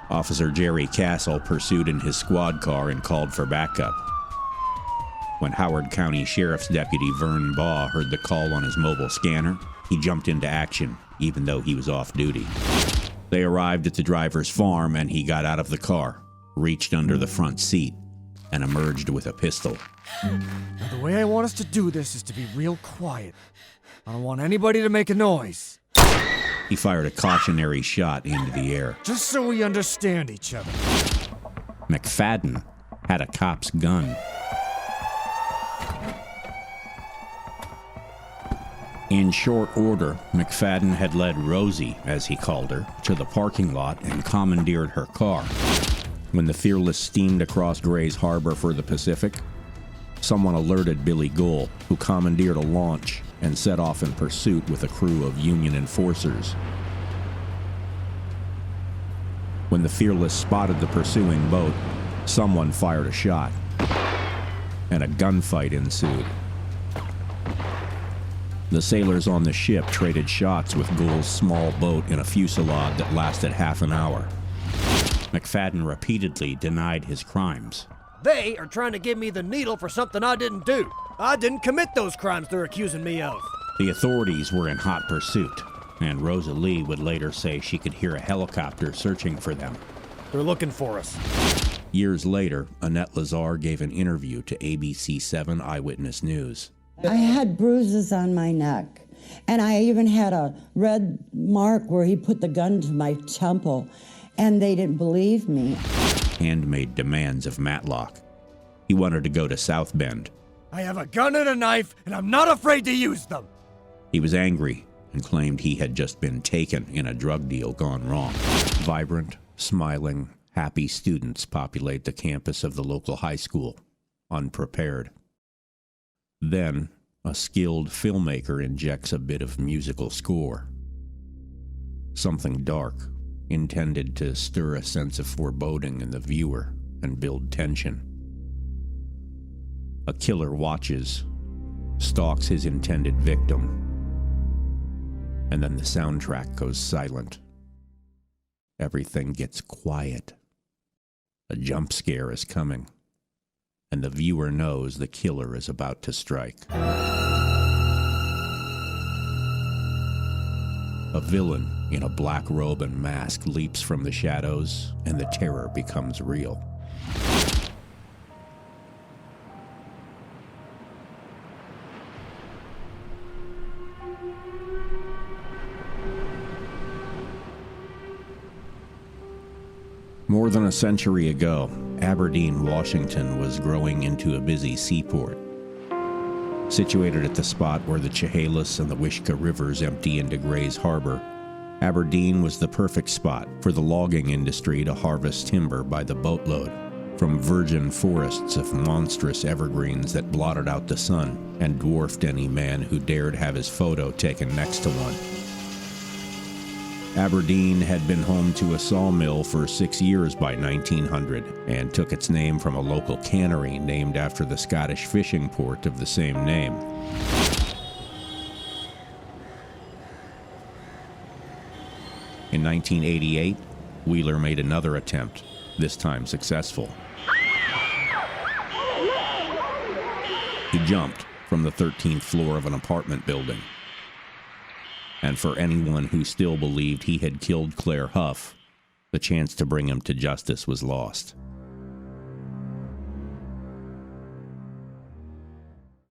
Officer Jerry Castle pursued in his squad car and called for backup. When Howard County Sheriff's Deputy Vern Baugh heard the call on his mobile scanner, he jumped into action, even though he was off duty. They arrived at the driver's farm and he got out of the car, reached under the front seat, and emerged with a pistol. Now, the way I want us to do this is to be real quiet. I don't want anybody to make a noise. He fired a cautionary shot into the air. Just so we understand each other. McFadden had a cop's gun. In short order, McFadden had led Rosie, as he called her, to the parking lot and commandeered her car. When the Fearless steamed across Gray's Harbor for the Pacific, someone alerted Billy Gould, who commandeered a launch and set off in pursuit with a crew of Union enforcers. When the Fearless spotted the pursuing boat, someone fired a shot, and a gunfight ensued. The sailors on the ship traded shots with Gould's small boat in a fusillade that lasted half an hour. McFadden repeatedly denied his crimes. They are trying to give me the needle for something I didn't do. I didn't commit those crimes they're accusing me of. The authorities were in hot pursuit, and Rosa Lee would later say she could hear a helicopter searching for them. They're looking for us. Years later, Annette Lazar gave an interview to ABC7 Eyewitness News. I had bruises on my neck, and I even had a red mark where he put the gun to my temple, and they didn't believe me. And made demands of Matlock. He wanted to go to South Bend. I have a gun and a knife, and I'm not afraid to use them. He was angry and claimed he had just been taken in a drug deal gone wrong. Vibrant, smiling, happy students populate the campus of the local high school, unprepared. Then, a skilled filmmaker injects a bit of musical score. Something dark, intended to stir a sense of foreboding in the viewer and build tension. A killer watches, stalks his intended victim, and then the soundtrack goes silent. Everything gets quiet. A jump scare is coming, and the viewer knows the killer is about to strike. A villain in a black robe and mask leaps from the shadows, and the terror becomes real. More than a century ago, Aberdeen, Washington was growing into a busy seaport. Situated at the spot where the Chehalis and the Wishkah rivers empty into Gray's Harbor, Aberdeen was the perfect spot for the logging industry to harvest timber by the boatload from virgin forests of monstrous evergreens that blotted out the sun and dwarfed any man who dared have his photo taken next to one. Aberdeen had been home to a sawmill for 6 years by 1900 and took its name from a local cannery named after the Scottish fishing port of the same name. In 1988, Wheeler made another attempt, this time successful. He jumped from the 13th floor of an apartment building. And for anyone who still believed he had killed Claire Huff, the chance to bring him to justice was lost.